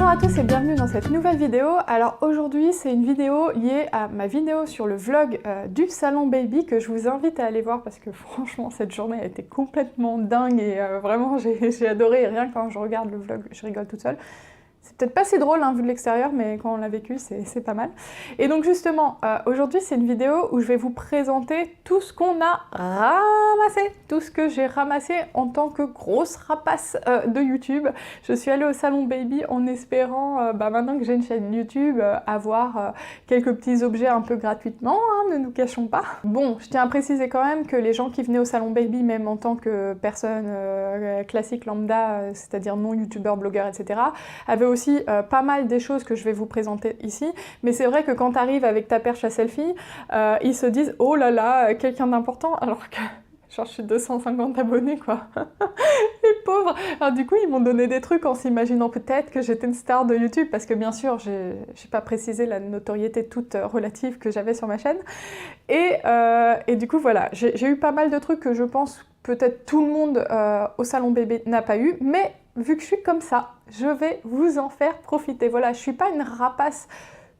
Bonjour à tous et bienvenue dans cette nouvelle vidéo. Alors aujourd'hui c'est une vidéo liée à ma vidéo sur le vlog du salon Baby que je vous invite à aller voir parce que franchement cette journée a été complètement dingue et vraiment j'ai adoré et rien que quand je regarde le vlog je rigole toute seule. C'est peut-être pas si drôle hein, vu de l'extérieur, mais quand on l'a vécu, c'est pas mal. Et donc justement, aujourd'hui c'est une vidéo où je vais vous présenter tout ce qu'on a ramassé, tout ce que j'ai ramassé en tant que grosse rapace de YouTube. Je suis allée au salon Baby en espérant, maintenant que j'ai une chaîne YouTube, avoir quelques petits objets un peu gratuitement, hein, ne nous cachons pas. Bon, je tiens à préciser quand même que les gens qui venaient au salon Baby, même en tant que personne classique lambda, c'est-à-dire non youtubeur, blogueur, etc., avaient aussi pas mal des choses que je vais vous présenter ici, mais c'est vrai que quand tu arrives avec ta perche à selfie, ils se disent « Oh là là, quelqu'un d'important !» alors que genre je suis 250 abonnés quoi. Les pauvres. Alors du coup ils m'ont donné des trucs en s'imaginant peut-être que j'étais une star de YouTube, parce que bien sûr j'ai pas précisé la notoriété toute relative que j'avais sur ma chaîne. Et du coup voilà, j'ai eu pas mal de trucs que je pense peut-être tout le monde au salon Baby n'a pas eu, mais vu que je suis comme ça, je vais vous en faire profiter. Voilà, je suis pas une rapace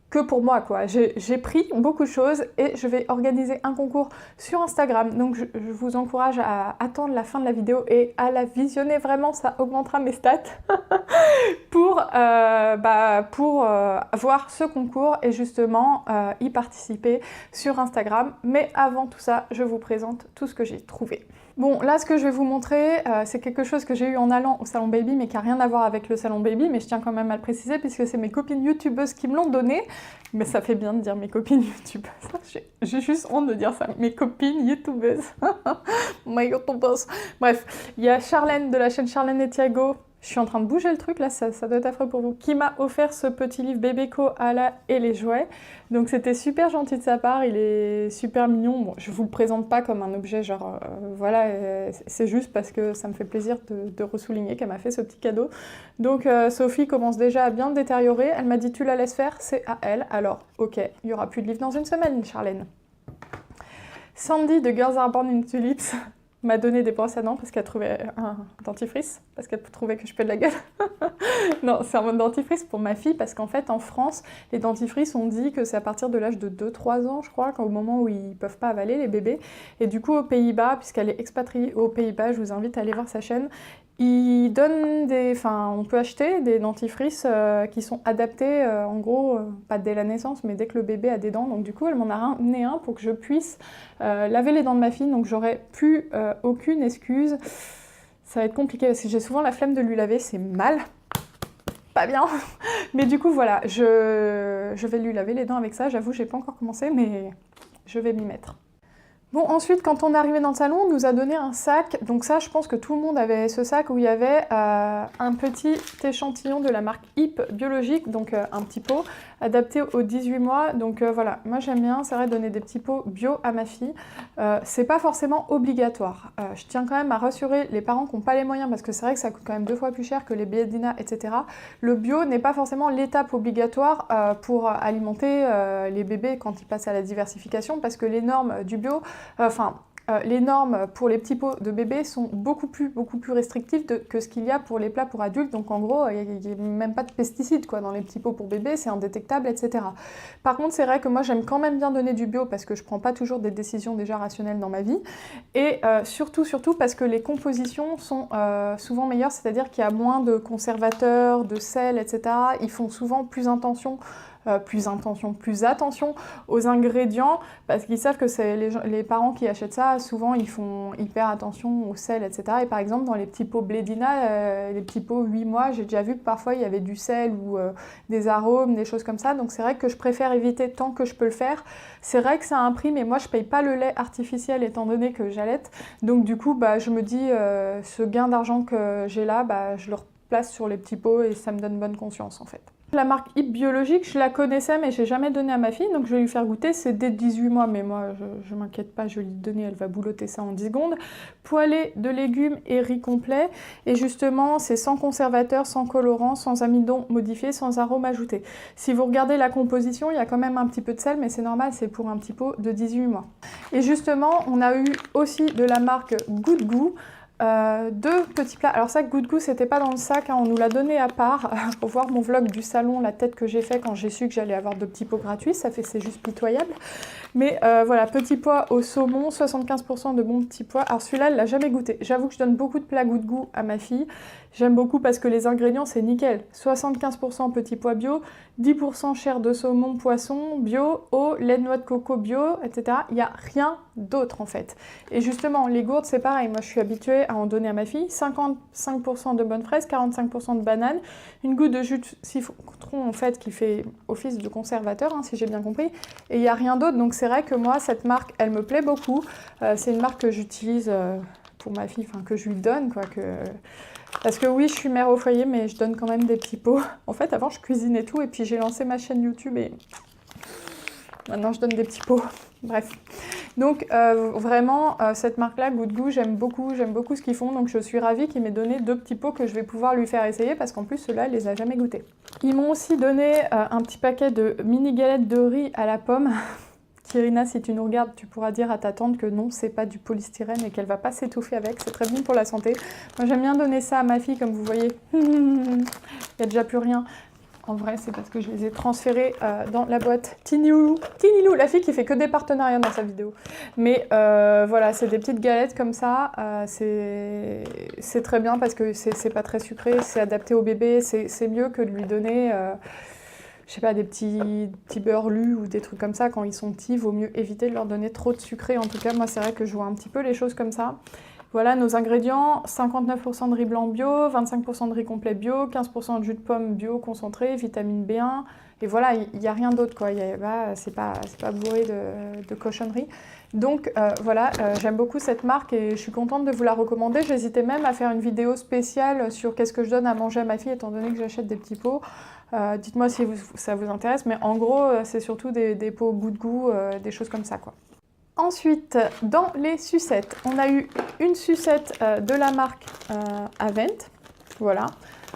que pour moi quoi. J'ai pris beaucoup de choses et je vais organiser un concours sur Instagram. Donc je vous encourage à attendre la fin de la vidéo et à la visionner, vraiment ça augmentera mes stats pour voir ce concours et justement y participer sur Instagram. Mais avant tout ça, je vous présente tout ce que j'ai trouvé. Bon, là, ce que je vais vous montrer, c'est quelque chose que j'ai eu en allant au salon Baby, mais qui n'a rien à voir avec le salon Baby, mais je tiens quand même à le préciser, puisque c'est mes copines youtubeuses qui me l'ont donné. Mais ça fait bien de dire mes copines youtubeuses. J'ai juste honte de dire ça, mes copines youtubeuses. My youtubeuses. Bref, il y a Charlène de la chaîne Charlène et Thiago. Je suis en train de bouger le truc, là, ça doit être affreux pour vous, qui m'a offert ce petit livre Bébé Koala et les jouets. Donc c'était super gentil de sa part, il est super mignon. Bon, je vous le présente pas comme un objet, genre, voilà, c'est juste parce que ça me fait plaisir de ressouligner qu'elle m'a fait ce petit cadeau. Donc Sophie commence déjà à bien le détériorer, elle m'a dit tu la laisses faire, c'est à elle. Alors, ok, il y aura plus de livre dans une semaine, Charlène. Sandy de Girls Are Born in Tulips m'a donné des brosses à dents parce qu'elle trouvait un dentifrice, parce qu'elle trouvait que je pète la gueule. Non, c'est un dentifrice pour ma fille, parce qu'en fait, en France, les dentifrices, on dit que c'est à partir de l'âge de 2-3 ans, je crois, au moment où ils peuvent pas avaler, les bébés. Et du coup, aux Pays-Bas, puisqu'elle est expatriée aux Pays-Bas, je vous invite à aller voir sa chaîne, ils donnent on peut acheter des dentifrices qui sont adaptés, en gros, pas dès la naissance, mais dès que le bébé a des dents. Donc du coup, elle m'en a ramené un pour que je puisse laver les dents de ma fille, donc j'aurai plus aucune excuse. Ça va être compliqué parce que j'ai souvent la flemme de lui laver, c'est mal. Pas bien. Mais du coup, voilà, je vais lui laver les dents avec ça. J'avoue, j'ai pas encore commencé, mais je vais m'y mettre. Bon, ensuite, quand on est arrivé dans le salon, on nous a donné un sac. Donc ça, je pense que tout le monde avait ce sac où il y avait un petit échantillon de la marque Hip biologique, donc un petit pot adapté aux 18 mois. Donc voilà, moi j'aime bien, c'est vrai, donner des petits pots bio à ma fille. C'est pas forcément obligatoire. Je tiens quand même à rassurer les parents qui n'ont pas les moyens, parce que c'est vrai que ça coûte quand même 2 fois plus cher que les Blédina, etc. Le bio n'est pas forcément l'étape obligatoire pour alimenter les bébés quand ils passent à la diversification, parce que les normes du bio, les normes pour les petits pots de bébés sont beaucoup plus restrictives que ce qu'il y a pour les plats pour adultes. Donc en gros, il n'y a même pas de pesticides quoi, dans les petits pots pour bébés, c'est indétectable, etc. Par contre, c'est vrai que moi j'aime quand même bien donner du bio parce que je ne prends pas toujours des décisions déjà rationnelles dans ma vie. Et surtout parce que les compositions sont souvent meilleures, c'est-à-dire qu'il y a moins de conservateurs, de sel, etc. Ils font souvent plus attention aux ingrédients, parce qu'ils savent que c'est les parents qui achètent ça, souvent ils font hyper attention au sel, etc. Et par exemple dans les petits pots Blédina, les petits pots 8 mois, j'ai déjà vu que parfois il y avait du sel ou des arômes, des choses comme ça, donc c'est vrai que je préfère éviter tant que je peux le faire. C'est vrai que ça a un prix, mais moi je paye pas le lait artificiel étant donné que j'allaite, donc du coup je me dis ce gain d'argent que j'ai là, je le replace sur les petits pots et ça me donne bonne conscience en fait. La marque Hip biologique, je la connaissais mais j'ai jamais donné à ma fille, donc je vais lui faire goûter, c'est dès 18 mois, mais moi je m'inquiète pas, je vais lui donner, elle va boulotter ça en 10 secondes. Poêlée de légumes et riz complet, et justement c'est sans conservateur, sans colorant, sans amidon modifié, sans arôme ajouté. Si vous regardez la composition, il y a quand même un petit peu de sel, mais c'est normal, c'est pour un petit pot de 18 mois. Et justement, on a eu aussi de la marque Good Goût, 2 petits plats. Alors ça, Good Goût, c'était pas dans le sac, hein, on nous l'a donné à part. Pour voir mon vlog du salon, la tête que j'ai fait quand j'ai su que j'allais avoir de petits pots gratuits, c'est juste pitoyable. Mais voilà, petit pois au saumon, 75% de bons petits pois. Alors celui-là, elle l'a jamais goûté. J'avoue que je donne beaucoup de plats Good Goût à ma fille. J'aime beaucoup parce que les ingrédients, c'est nickel. 75% petits pois bio, 10% chair de saumon, poisson bio, eau, lait de noix de coco bio, etc. Il n'y a rien d'autre en fait. Et justement, les gourdes, c'est pareil. Moi, je suis habituée à en donner à ma fille. 55% de bonnes fraises, 45% de bananes, une goutte de jus de citron en fait qui fait office de conservateur, hein, si j'ai bien compris. Et il n'y a rien d'autre. Donc c'est vrai que moi, cette marque, elle me plaît beaucoup. C'est une marque que j'utilise pour ma fille, enfin que je lui donne, quoi. Parce que oui, je suis mère au foyer, mais je donne quand même des petits pots. En fait, avant, je cuisinais tout, et puis j'ai lancé ma chaîne YouTube, et maintenant, je donne des petits pots. Bref. Donc, vraiment, cette marque-là, Good Goût, j'aime beaucoup ce qu'ils font. Donc, je suis ravie qu'ils m'aient donné 2 petits pots que je vais pouvoir lui faire essayer, parce qu'en plus, ceux-là, elle les a jamais goûtés. Ils m'ont aussi donné un petit paquet de mini galettes de riz à la pomme. Kirina, si tu nous regardes, tu pourras dire à ta tante que non, c'est pas du polystyrène et qu'elle va pas s'étouffer avec, c'est très bon pour la santé. Moi, j'aime bien donner ça à ma fille, comme vous voyez. Il n'y a déjà plus rien. En vrai, c'est parce que je les ai transférés dans la boîte Tinilou, la fille qui fait que des partenariats dans sa vidéo. Mais voilà, c'est des petites galettes comme ça. C'est très bien parce que c'est pas très sucré, c'est adapté au bébé. C'est mieux que de lui donner... je sais pas, des petits beurre lus ou des trucs comme ça, quand ils sont petits, il vaut mieux éviter de leur donner trop de sucré. En tout cas, moi, c'est vrai que je vois un petit peu les choses comme ça. Voilà nos ingrédients, 59% de riz blanc bio, 25% de riz complet bio, 15% de jus de pomme bio concentré, vitamine B1. Et voilà, il n'y a rien d'autre, quoi. C'est pas bourré de cochonneries. Donc voilà, j'aime beaucoup cette marque et je suis contente de vous la recommander. J'hésitais même à faire une vidéo spéciale sur qu'est-ce que je donne à manger à ma fille, étant donné que j'achète des petits pots. Dites-moi si ça vous intéresse, mais en gros, c'est surtout des pots Good Goût, des choses comme ça, quoi. Ensuite, dans les sucettes, on a eu une sucette de la marque Avent. Voilà.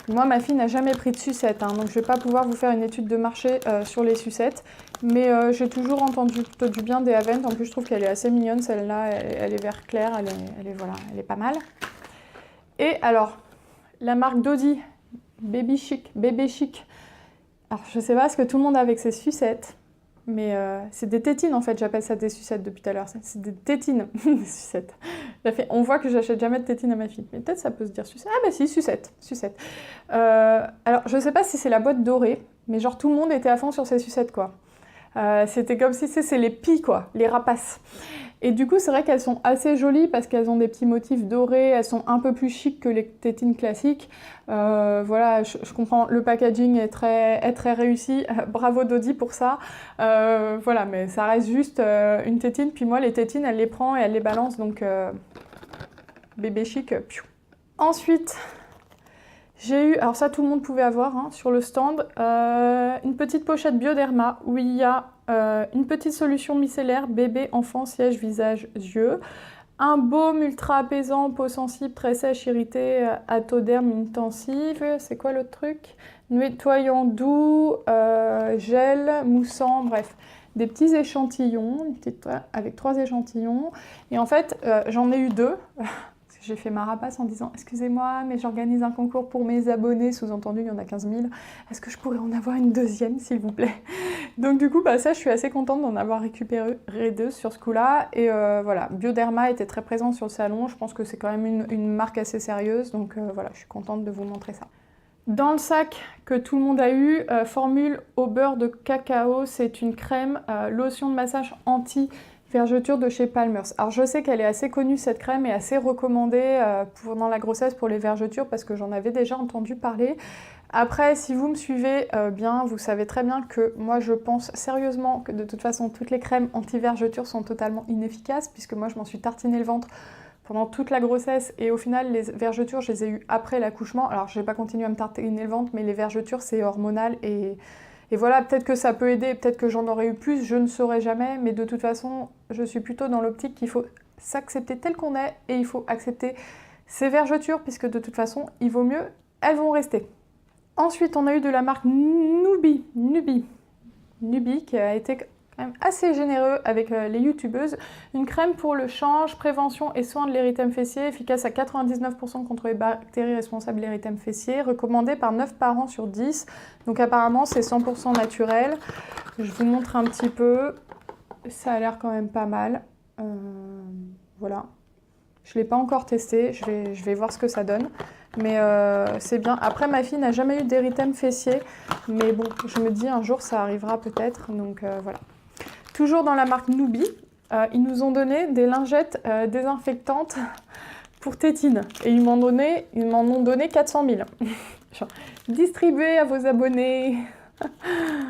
Moi, ma fille n'a jamais pris de sucette, hein, donc je ne vais pas pouvoir vous faire une étude de marché sur les sucettes. Mais j'ai toujours entendu plutôt du bien des Avent. En plus, je trouve qu'elle est assez mignonne, celle-là. Elle est vert clair, voilà, elle est pas mal. Et alors, la marque Dodi, Bébé Chic. Alors, je sais pas ce que tout le monde a avec ses sucettes, mais c'est des tétines en fait, j'appelle ça des sucettes depuis tout à l'heure. C'est des tétines, des sucettes. On voit que j'achète jamais de tétines à ma fille, mais peut-être ça peut se dire sucette. Ah bah si, sucette. Alors, je sais pas si c'est la boîte dorée, mais genre tout le monde était à fond sur ces sucettes, quoi. C'était comme si c'est les pies, quoi, les rapaces. Et du coup, c'est vrai qu'elles sont assez jolies parce qu'elles ont des petits motifs dorés, elles sont un peu plus chic que les tétines classiques. Voilà, je comprends, le packaging est très réussi, bravo Dodi pour ça. Voilà, mais ça reste juste une tétine, puis moi, les tétines, elle les prend et elle les balance, donc bébé chic. Piou. Ensuite, j'ai eu, alors ça tout le monde pouvait avoir hein, sur le stand, une petite pochette Bioderma où il y a une petite solution micellaire bébé, enfant, siège, visage, yeux, un baume ultra apaisant, peau sensible, très sèche, irritée, atoderme intensive, c'est quoi l'autre truc? Nettoyant doux, gel, moussant, bref. Des petits échantillons, avec 3 échantillons. Et en fait, j'en ai eu 2. J'ai fait ma rapace en disant « Excusez-moi, mais j'organise un concours pour mes abonnés. » Sous-entendu, il y en a 15 000. Est-ce que je pourrais en avoir une deuxième, s'il vous plaît? Donc du coup, bah, ça, je suis assez contente d'en avoir récupéré 2 sur ce coup-là. Et voilà, Bioderma était très présent sur le salon. Je pense que c'est quand même une marque assez sérieuse. Donc voilà, je suis contente de vous montrer ça. Dans le sac que tout le monde a eu, formule au beurre de cacao. C'est une crème, lotion de massage anti-vergeture de chez Palmer's. Alors je sais qu'elle est assez connue cette crème et assez recommandée pendant la grossesse pour les vergetures parce que j'en avais déjà entendu parler. Après, si vous me suivez bien, vous savez très bien que moi je pense sérieusement que de toute façon toutes les crèmes anti-vergeture sont totalement inefficaces puisque moi je m'en suis tartiné le ventre pendant toute la grossesse et au final les vergetures je les ai eues après l'accouchement. Alors je n'ai pas continué à me tartiner le ventre mais les vergetures c'est hormonal et voilà, peut-être que ça peut aider, peut-être que j'en aurais eu plus, je ne saurais jamais, mais de toute façon, je suis plutôt dans l'optique qu'il faut s'accepter tel qu'on est et il faut accepter ces vergetures, puisque de toute façon, il vaut mieux, elles vont rester. Ensuite, on a eu de la marque Nubi, qui a été quand même assez généreux avec les youtubeuses. Une crème pour le change, prévention et soin de l'érythème fessier, efficace à 99% contre les bactéries responsables de l'érythème fessier, recommandée par 9 parents sur 10. Donc apparemment c'est 100% naturel. Je vous montre un petit peu, ça a l'air quand même pas mal. Voilà. Je ne l'ai pas encore testé, je vais voir ce que ça donne. Mais c'est bien. Après, ma fille n'a jamais eu d'érythème fessier. Mais bon, je me dis un jour ça arrivera peut-être. Donc voilà. Toujours dans la marque Nubi, ils nous ont donné des lingettes désinfectantes pour tétine. Et ils m'en ont donné 400 000. Genre, distribuez à vos abonnés.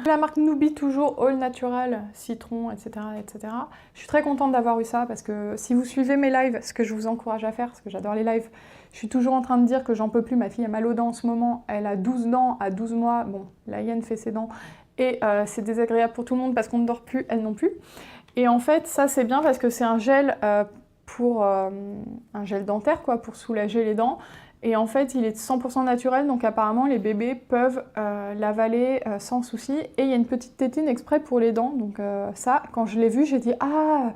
La marque Nubi, toujours all natural, citron, etc., etc. Je suis très contente d'avoir eu ça parce que si vous suivez mes lives, ce que je vous encourage à faire, parce que j'adore les lives, je suis toujours en train de dire que j'en peux plus. Ma fille a mal aux dents en ce moment, elle a 12 dents à 12 mois. Bon, la hyène fait ses dents et c'est désagréable pour tout le monde parce qu'on ne dort plus, elle non plus. Et en fait, ça c'est bien parce que c'est un gel un gel dentaire quoi, pour soulager les dents. Et en fait, il est 100% naturel, donc apparemment, les bébés peuvent l'avaler sans souci. Et il y a une petite tétine exprès pour les dents. Donc ça, quand je l'ai vu, j'ai dit « Ah,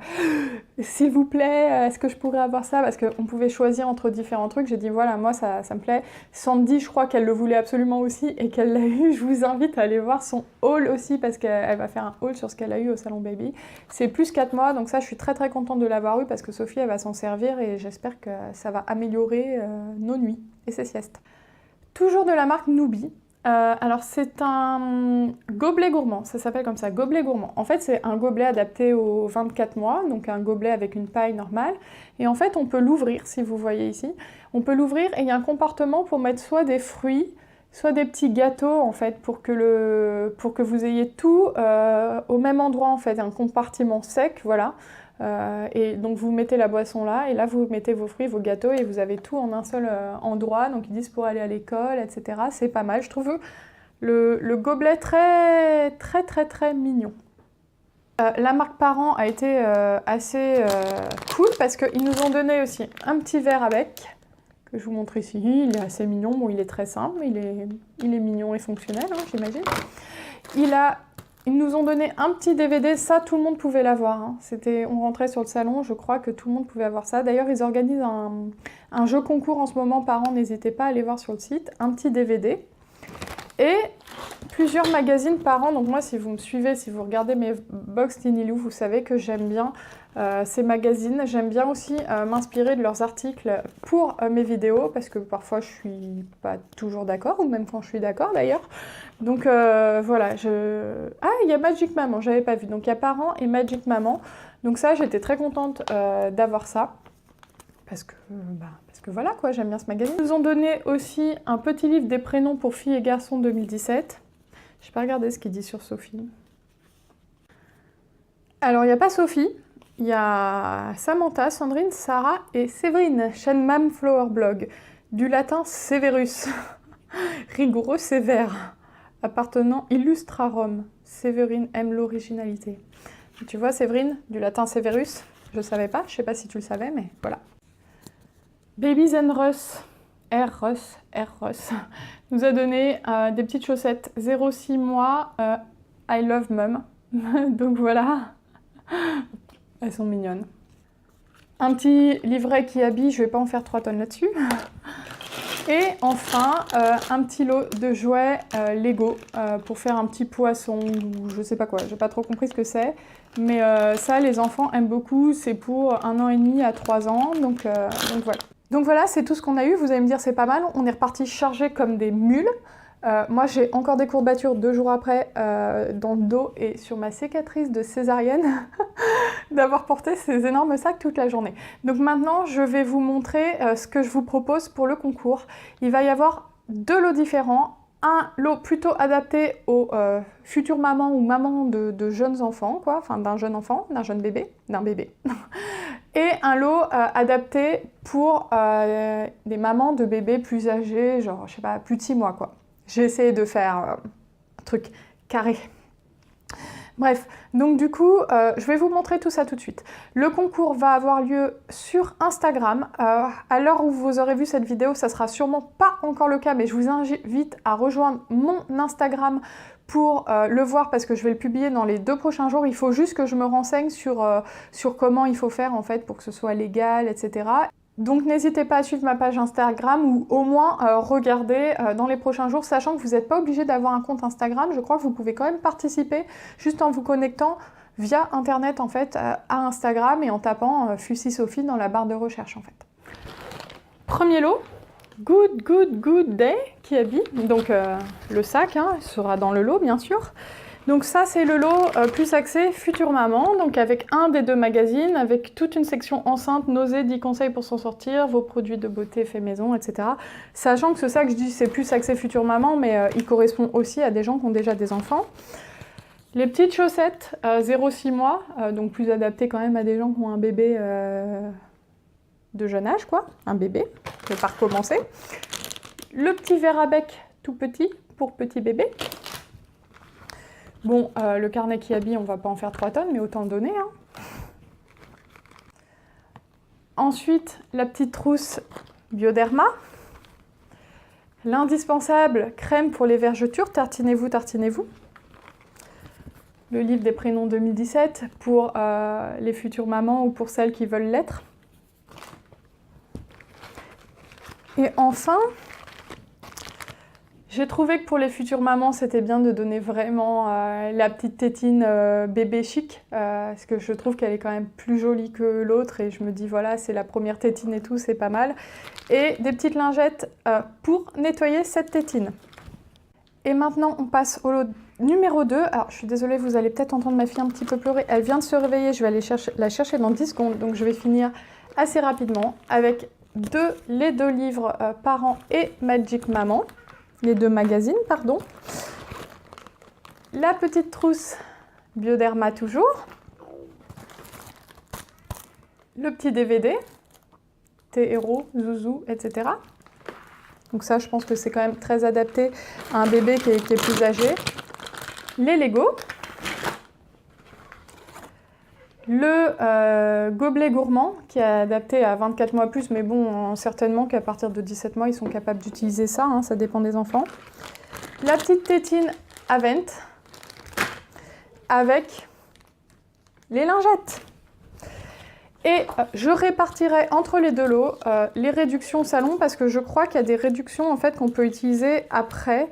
s'il vous plaît, est-ce que je pourrais avoir ça ?» Parce qu'on pouvait choisir entre différents trucs. J'ai dit « Voilà, moi, ça me plaît. » Sandy, je crois qu'elle le voulait absolument aussi et qu'elle l'a eu. Je vous invite à aller voir son haul aussi parce qu'elle va faire un haul sur ce qu'elle a eu au Salon Baby. C'est plus 4 mois, donc ça, je suis très très contente de l'avoir eu parce que Sophie, elle va s'en servir et j'espère que ça va améliorer nos nuits et ses siestes. Toujours de la marque Nubi. Alors c'est un gobelet gourmand, ça s'appelle comme ça, gobelet gourmand. En fait c'est un gobelet adapté aux 24 mois, donc un gobelet avec une paille normale. Et en fait on peut l'ouvrir, si vous voyez ici. On peut l'ouvrir et il y a un compartiment pour mettre soit des fruits, soit des petits gâteaux en fait, pour que vous ayez tout au même endroit en fait, un compartiment sec, voilà. Et donc vous mettez la boisson là, et là vous mettez vos fruits, vos gâteaux, et vous avez tout en un seul endroit. Donc ils disent pour aller à l'école, etc. C'est pas mal. Je trouve le gobelet très très très très mignon. La marque Parent a été assez cool parce qu'ils nous ont donné aussi un petit verre avec, que je vous montre ici. Il est assez mignon, bon il est très simple, il est mignon et fonctionnel, hein, j'imagine. Ils nous ont donné un petit DVD, ça tout le monde pouvait l'avoir. Hein. On rentrait sur le salon, je crois que tout le monde pouvait avoir ça. D'ailleurs, ils organisent un jeu concours en ce moment, parents, n'hésitez pas à aller voir sur le site. Un petit DVD et plusieurs magazines par an. Donc moi, si vous me suivez, si vous regardez mes box Tinilou, vous savez que j'aime bien ces magazines. J'aime bien aussi m'inspirer de leurs articles pour mes vidéos, parce que parfois je suis pas toujours d'accord, ou même quand je suis d'accord d'ailleurs. Donc voilà, ah, il y a Magic Maman, j'avais pas vu. Donc il y a Parents et Magic Maman. Donc ça, j'étais très contente d'avoir ça. Parce que voilà quoi, j'aime bien ce magazine. Ils nous ont donné aussi un petit livre des prénoms pour filles et garçons 2017. Je n'ai pas regardé ce qu'il dit sur Sophie. Alors il n'y a pas Sophie, il y a Samantha, Sandrine, Sarah et Séverine, chaîne Mam Flower Blog. Du latin Severus, rigoureux sévère, appartenant illustre à Rome. Séverine aime l'originalité. Tu vois Séverine, du latin Severus, je savais pas, je sais pas si tu le savais, mais voilà. Babies and Russ, R-Russ, nous a donné des petites chaussettes 0,6 mois, I love mum. Donc voilà, elles sont mignonnes. Un petit livret qui habille, je vais pas en faire 3 tonnes là-dessus. Et enfin, un petit lot de jouets Lego pour faire un petit poisson ou je sais pas quoi, j'ai pas trop compris ce que c'est. Mais ça, les enfants aiment beaucoup, c'est pour 1 an et demi à 3 ans, donc voilà. Donc voilà, c'est tout ce qu'on a eu, vous allez me dire c'est pas mal, on est reparti chargés comme des mules. Moi j'ai encore des courbatures 2 jours après dans le dos et sur ma cicatrice de césarienne d'avoir porté ces énormes sacs toute la journée. Donc maintenant je vais vous montrer ce que je vous propose pour le concours. Il va y avoir 2 lots différents. Un lot plutôt adapté aux futures mamans ou mamans de jeunes enfants, quoi, enfin d'un jeune enfant, d'un jeune bébé, d'un bébé. Et un lot adapté pour des mamans de bébés plus âgés, genre, je sais pas, plus de 6 mois, quoi. J'ai essayé de faire un truc carré. Bref, donc du coup, je vais vous montrer tout ça tout de suite. Le concours va avoir lieu sur Instagram. À l'heure où vous aurez vu cette vidéo, ça sera sûrement pas encore le cas, mais je vous invite à rejoindre mon Instagram pour le voir parce que je vais le publier dans les 2 prochains jours. Il faut juste que je me renseigne sur comment il faut faire en fait pour que ce soit légal, etc. Donc n'hésitez pas à suivre ma page Instagram ou au moins regarder dans les prochains jours, sachant que vous n'êtes pas obligé d'avoir un compte Instagram. Je crois que vous pouvez quand même participer juste en vous connectant via internet en fait à Instagram et en tapant Fussy Sophie dans la barre de recherche en fait. Premier lot, Good Day Kiabi, donc le sac hein, sera dans le lot bien sûr. Donc ça c'est le lot plus axé future maman, donc avec un des 2 magazines, avec toute une section enceinte, nausées, 10 conseils pour s'en sortir, vos produits de beauté fait maison, etc. Sachant que ce sac, je dis c'est plus axé future maman, mais il correspond aussi à des gens qui ont déjà des enfants. Les petites chaussettes 0-6 mois, donc plus adaptées quand même à des gens qui ont un bébé de jeune âge, quoi, un bébé, je vais pas recommencer. Le petit verre à bec tout petit pour petit bébé. Bon, le carnet Kiabi, on va pas en faire 3 tonnes, mais autant le donner. Hein. Ensuite, la petite trousse Bioderma. L'indispensable crème pour les vergetures, tartinez-vous, tartinez-vous. Le livre des prénoms 2017 pour les futures mamans ou pour celles qui veulent l'être. Et enfin, j'ai trouvé que pour les futures mamans, c'était bien de donner vraiment la petite tétine bébé chic, parce que je trouve qu'elle est quand même plus jolie que l'autre, et je me dis, voilà, c'est la première tétine et tout, c'est pas mal. Et des petites lingettes pour nettoyer cette tétine. Et maintenant, on passe au lot numéro 2. Alors, je suis désolée, vous allez peut-être entendre ma fille un petit peu pleurer. Elle vient de se réveiller, je vais aller la chercher dans 10 secondes, donc je vais finir assez rapidement avec les 2 livres Parents et Magic Maman. Les 2 magazines, pardon. La petite trousse Bioderma toujours. Le petit DVD, T-Héros, Zouzou, etc. Donc ça, je pense que c'est quand même très adapté à un bébé qui est plus âgé. Les Lego. Le gobelet gourmand, qui est adapté à 24 mois plus, mais bon, certainement qu'à partir de 17 mois, ils sont capables d'utiliser ça, hein, ça dépend des enfants. La petite tétine Avent, avec les lingettes. Et je répartirai entre les 2 lots les réductions salon, parce que je crois qu'il y a des réductions en fait, qu'on peut utiliser après.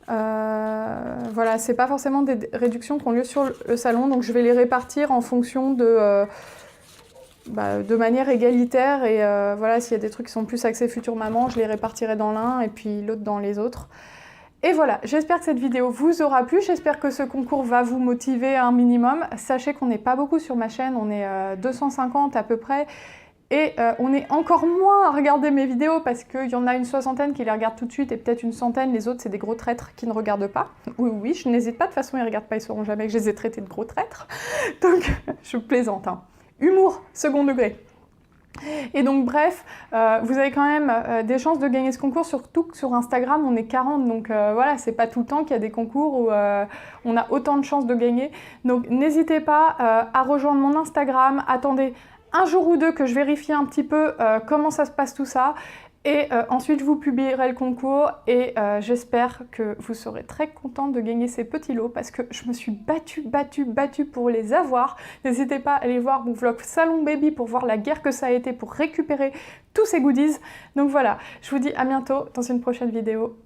Voilà, c'est pas forcément des réductions qui ont lieu sur le salon, donc je vais les répartir en fonction de manière égalitaire, et voilà, s'il y a des trucs qui sont plus axés future maman, je les répartirai dans l'un et puis l'autre dans les autres. Et voilà, j'espère que cette vidéo vous aura plu, j'espère que ce concours va vous motiver un minimum. Sachez qu'on n'est pas beaucoup sur ma chaîne, on est 250 à peu près. Et on est encore moins à regarder mes vidéos parce qu'il y en a une 60aine qui les regardent tout de suite et peut-être une centaine, les autres c'est des gros traîtres qui ne regardent pas. Oui, je n'hésite pas, de toute façon ils ne regardent pas, ils sauront jamais que je les ai traités de gros traîtres. Donc je plaisante, hein. Humour, second degré. Et donc bref, vous avez quand même des chances de gagner ce concours, surtout que sur Instagram on est 40, donc voilà, c'est pas tout le temps qu'il y a des concours où on a autant de chances de gagner. Donc n'hésitez pas à rejoindre mon Instagram, attendez un jour ou 2 que je vérifie un petit peu comment ça se passe tout ça, et ensuite je vous publierai le concours, et j'espère que vous serez très contente de gagner ces petits lots parce que je me suis battue pour les avoir. N'hésitez pas à aller voir mon vlog Salon Baby pour voir la guerre que ça a été pour récupérer tous ces goodies. Donc voilà, je vous dis à bientôt dans une prochaine vidéo.